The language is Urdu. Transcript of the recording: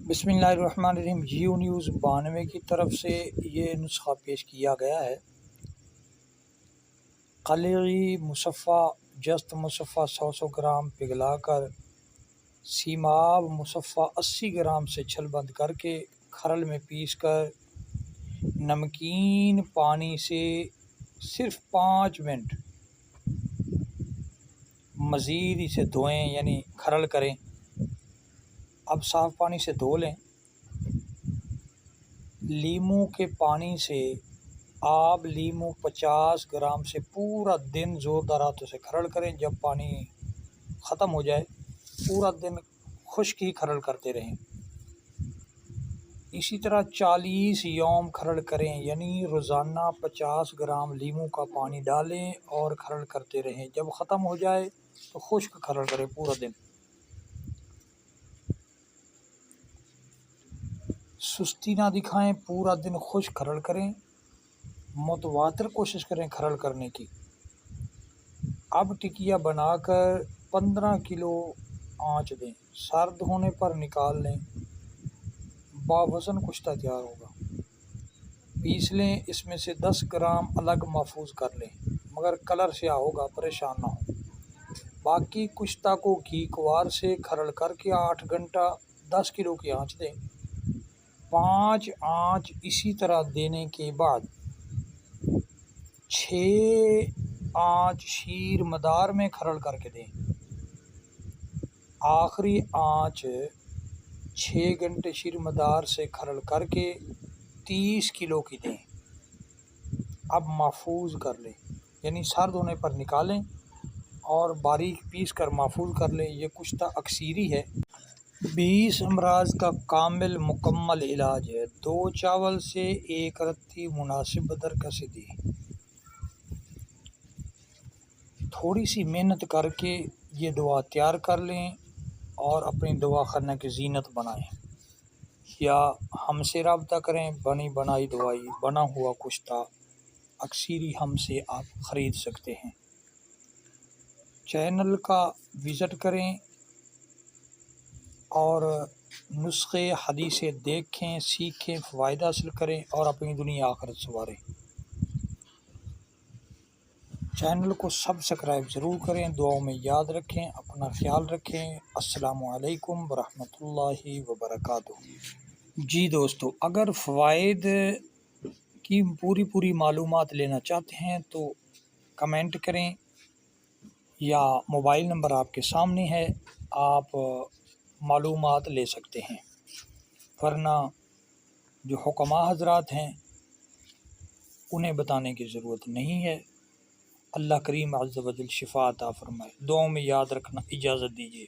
بسم اللہ الرحمن الرحیم۔ جیو نیوز 92 کی طرف سے یہ نسخہ پیش کیا گیا ہے۔ قلعی مصفہ جست مصفہ 100 گرام پگھلا کر، سیماب مصفہ 80 گرام سے چھل بند کر کے کھرل میں پیس کر نمکین پانی سے صرف 5 منٹ مزید اسے دھوئیں، یعنی کھرل کریں۔ اب صاف پانی سے دھو لیں۔ لیموں کے پانی سے آب لیموں 50 گرام سے پورا دن زوردار ہاتھوں سے کھرل کریں۔ جب پانی ختم ہو جائے پورا دن خشک ہی کھرل کرتے رہیں۔ اسی طرح 40 یوم کھرل کریں، یعنی روزانہ 50 گرام لیموں کا پانی ڈالیں اور کھرل کرتے رہیں۔ جب ختم ہو جائے تو خشک کھرل کریں پورا دن۔ سستی نہ دکھائیں، پورا دن خشک کھرل کریں، متواتر کوشش کریں کھرل کرنے کی۔ اب ٹکیا بنا کر 15 کلو آنچ دیں، سرد ہونے پر نکال لیں۔ باوزن کشتہ تیار ہوگا۔ پیس لیں، اس میں سے 10 گرام الگ محفوظ کر لیں، مگر کلر سیاہ ہوگا، پریشان نہ ہوں۔ باقی کشتہ کو گھی کوار سے کھرل کر کے 8 گھنٹہ 10 کلو کی آنچ دیں۔ 5 آنچ اسی طرح دینے کے بعد 6 آنچ شیر مدار میں کھرل کر کے دیں۔ آخری آنچ 6 گھنٹے شیر مدار سے کھرل کر کے 30 کلو کی دیں۔ اب محفوظ کر لیں، یعنی سرد ہونے پر نکالیں اور باریک پیس کر محفوظ کر لیں۔ یہ کشتہ اکثیری ہے۔ 20 امراض کا کامل مکمل علاج ہے۔ 2 چاول سے 1 رتی مناسب ادرک سے دیں۔ تھوڑی سی محنت کر کے یہ دوا تیار کر لیں اور اپنی دوا خانہ کی زینت بنائیں، یا ہم سے رابطہ کریں۔ بنی بنائی دوائی، بنا ہوا کشتہ اکثیری ہم سے آپ خرید سکتے ہیں۔ چینل کا وزٹ کریں اور نسخے حدیثیں دیکھیں، سیکھیں، فوائد حاصل کریں اور اپنی دنیا آخرت سنواریں۔ چینل کو سبسکرائب ضرور کریں، دعاؤں میں یاد رکھیں، اپنا خیال رکھیں۔ السلام علیکم ورحمۃ اللہ وبرکاتہ۔ جی دوستو، اگر فوائد کی پوری معلومات لینا چاہتے ہیں تو کمنٹ کریں، یا موبائل نمبر آپ کے سامنے ہے، آپ معلومات لے سکتے ہیں۔ ورنہ جو حکماء حضرات ہیں انہیں بتانے کی ضرورت نہیں ہے۔ اللہ کریم عز و جل شفا عطا فرمائے۔ دعاؤں میں یاد رکھنا، اجازت دیجیے۔